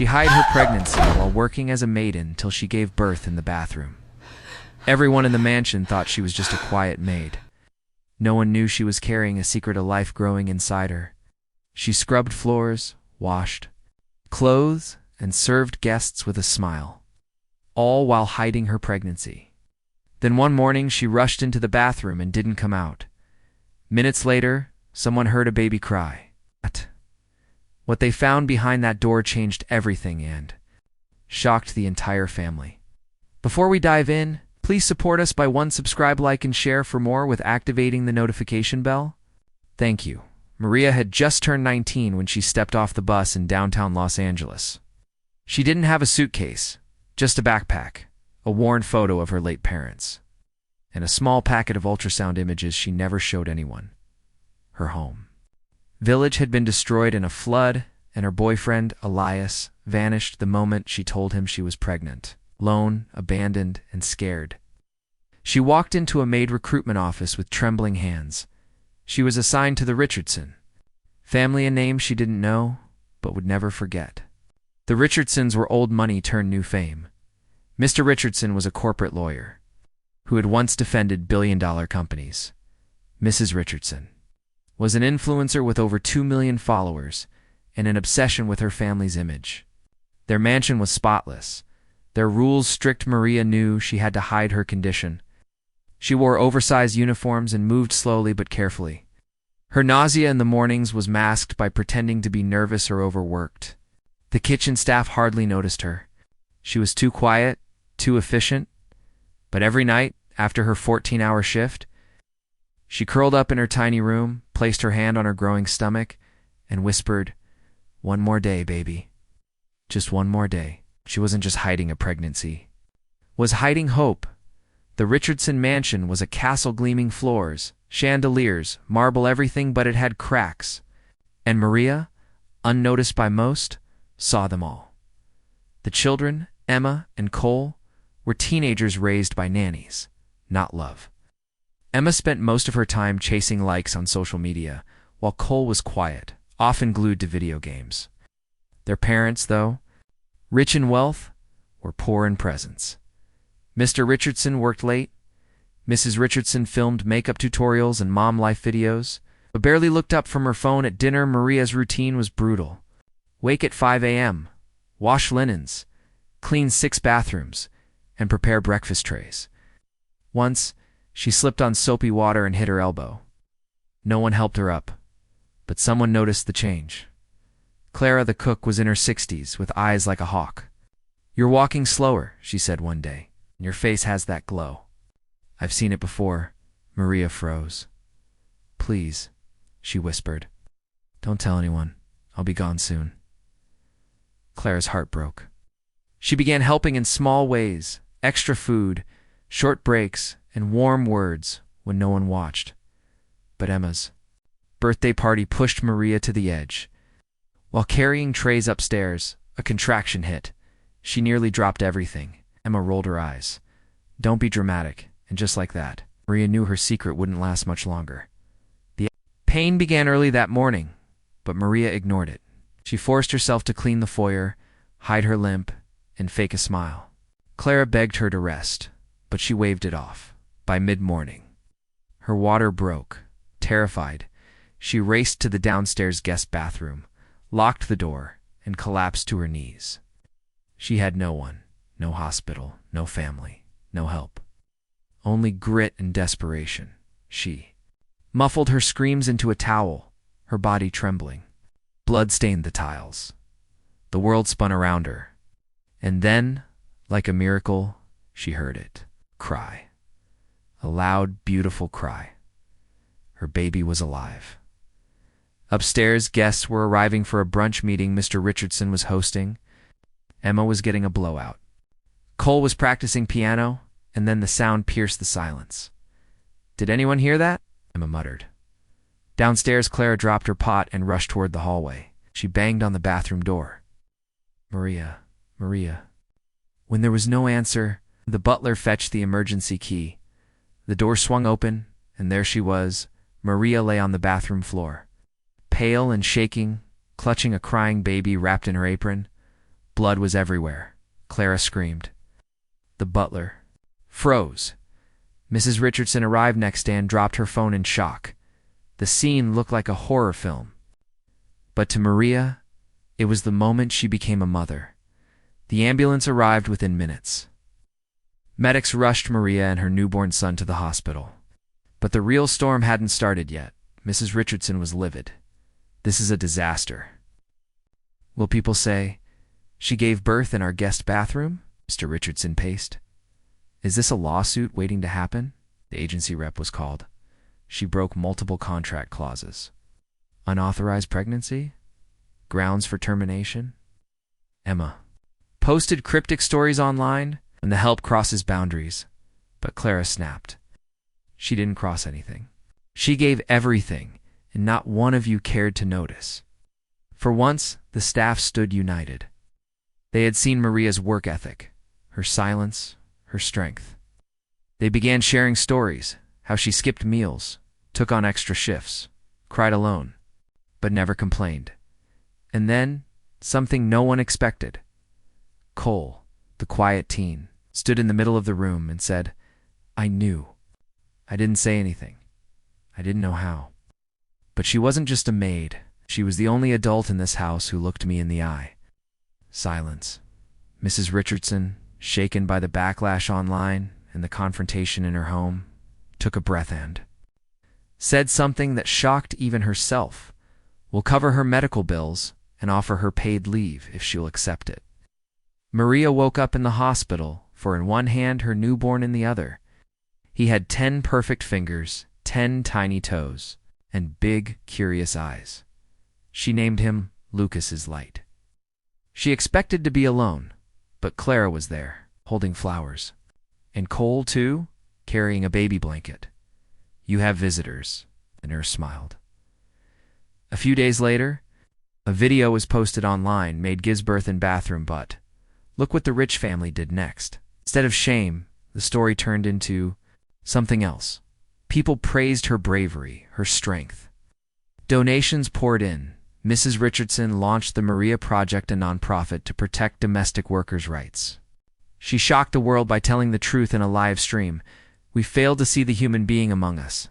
She hid her pregnancy while working as a maiden until she gave birth in the bathroom. Everyone in the mansion thought she was just a quiet maid. No one knew she was carrying a secret of life growing inside her. She scrubbed floors, washed clothes, and served guests with a smile, all while hiding her pregnancy. Then one morning she rushed into the bathroom and didn't come out. Minutes later, someone heard a baby cry. What they found behind that door changed everything and shocked the entire family. Before we dive in, please support us by subscribe, like, and share for more with activating the notification bell. Thank you. Maria had just turned 19 when she stepped off the bus in downtown Los Angeles. She didn't have a suitcase, just a backpack, a worn photo of her late parents, and a small packet of ultrasound images she never showed anyone. Her home village had been destroyed in a flood, and her boyfriend, Elias, vanished the moment she told him she was pregnant, alone, abandoned, and scared. She walked into a Maid recruitment office with trembling hands. She was assigned to the Richardson family, a name she didn't know, but would never forget. The Richardsons were old money turned new fame. Mr. Richardson was a corporate lawyer who had once defended billion-dollar companies. Mrs. Richardson was an influencer with over 2 million followers and an obsession with her family's image. Their mansion was spotless. Their rules strict. Maria knew she had to hide her condition. She wore oversized uniforms and moved slowly but carefully. Her nausea in the mornings was masked by pretending to be nervous or overworked. The kitchen staff hardly noticed her. She was too quiet, too efficient. But every night, after her 14-hour shift, she curled up in her tiny room, placed her hand on her growing stomach, and whispered, "One more day, baby. Just one more day." She wasn't just hiding a pregnancy. Was hiding hope. The Richardson mansion was a castle, gleaming floors, chandeliers, marble, everything, but it had cracks. And Maria, unnoticed by most, saw them all. The children, Emma and Cole, were teenagers raised by nannies, not love. Emma spent most of her time chasing likes on social media, while Cole was quiet, often glued to video games. Their parents, though, rich in wealth, were poor in presence. Mr. Richardson worked late. Mrs. Richardson filmed makeup tutorials and mom life videos, but barely looked up from her phone at dinner. Maria's routine was brutal. Wake at 5 a.m., wash linens, clean 6 bathrooms, and prepare breakfast trays. Once, she slipped on soapy water and hit her elbow. No one helped her up, but someone noticed the change. Clara, the cook, was in her 60s, with eyes like a hawk. "You're walking slower," she said one day, "and your face has that glow." "I've seen it before." Maria froze. "Please," she whispered. "Don't tell anyone. I'll be gone soon." Clara's heart broke. She began helping in small ways, extra food, short breaks, and warm words when no one watched. But Emma's birthday party pushed Maria to the edge. While carrying trays upstairs, a contraction hit. She nearly dropped everything. Emma rolled her eyes. "Don't be dramatic," and just like that, Maria knew her secret wouldn't last much longer. The pain began early that morning, but Maria ignored it. She forced herself to clean the foyer, hide her limp, and fake a smile. Clara begged her to rest, but she waved it off. By mid-morning, her water broke. Terrified, she raced to the downstairs guest bathroom, locked the door, and collapsed to her knees. She had no one, no hospital, no family, no help. Only grit and desperation. She muffled her screams into a towel, her body trembling. Blood stained the tiles. The world spun around her. And then, like a miracle, she heard it. Cry. A loud, beautiful cry. Her baby was alive. Upstairs, guests were arriving for a brunch meeting Mr. Richardson was hosting. Emma was getting a blowout. Cole was practicing piano, and then the sound pierced the silence. "Did anyone hear that?" Emma muttered. Downstairs, Clara dropped her pot and rushed toward the hallway. She banged on the bathroom door. "Maria, Maria." When there was no answer, the butler fetched the emergency key. The door swung open, and there she was. Maria lay on the bathroom floor, pale and shaking, clutching a crying baby wrapped in her apron. Blood was everywhere. Clara screamed. The butler froze. Mrs. Richardson arrived next day and dropped her phone in shock. The scene looked like a horror film. But to Maria, it was the moment she became a mother. The ambulance arrived within minutes. Medics rushed Maria and her newborn son to the hospital. But the real storm hadn't started yet. Mrs. Richardson was livid. This is a disaster. Will people say, "She gave birth in our guest bathroom?" Mr. Richardson paced. Is this a lawsuit waiting to happen? The agency rep was called. She broke multiple contract clauses. Unauthorized pregnancy? Grounds for termination? Emma posted cryptic stories online, and the help crosses boundaries. But Clara snapped. She didn't cross anything. She gave everything, and not one of you cared to notice. For once, the staff stood united. They had seen Maria's work ethic, her silence, her strength. They began sharing stories, how she skipped meals, took on extra shifts, cried alone, but never complained. And then, something no one expected. Cole, the quiet teen, stood in the middle of the room and said, "I knew." I didn't say anything. I didn't know how. But she wasn't just a maid. She was the only adult in this house who looked me in the eye. Silence. Mrs. Richardson, shaken by the backlash online and the confrontation in her home, took a breath and said something that shocked even herself. "We'll cover her medical bills and offer her paid leave if she'll accept it." Maria woke up in the hospital, for in one hand her newborn in the other. He had 10 perfect fingers, 10 tiny toes, and big, curious eyes. She named him Lucas's Light. She expected to be alone, but Clara was there, holding flowers. And Cole, too, carrying a baby blanket. "You have visitors," the nurse smiled. A few days later, a video was posted online. Maid gives birth in bathroom, but look what the rich family did next. Instead of shame, the story turned into something else. People praised her bravery, her strength. Donations poured in. Mrs. Richardson launched the Maria Project, a nonprofit to protect domestic workers' rights. She shocked the world by telling the truth in a live stream. We failed to see the human being among us.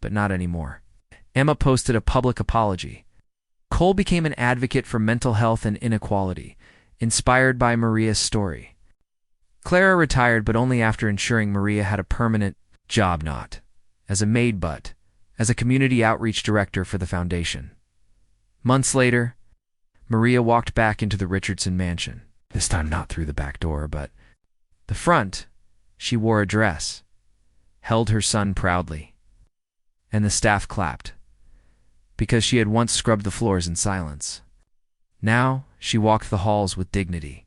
But not anymore. Emma posted a public apology. Cole became an advocate for mental health and inequality, inspired by Maria's story. Clara retired, but only after ensuring Maria had a permanent job, not as a maid but as a community outreach director for the foundation. Months later, Maria walked back into the Richardson mansion. This time not through the back door, but the front. She wore a dress, held her son proudly, and the staff clapped, because she had once scrubbed the floors in silence. Now she walked the halls with dignity.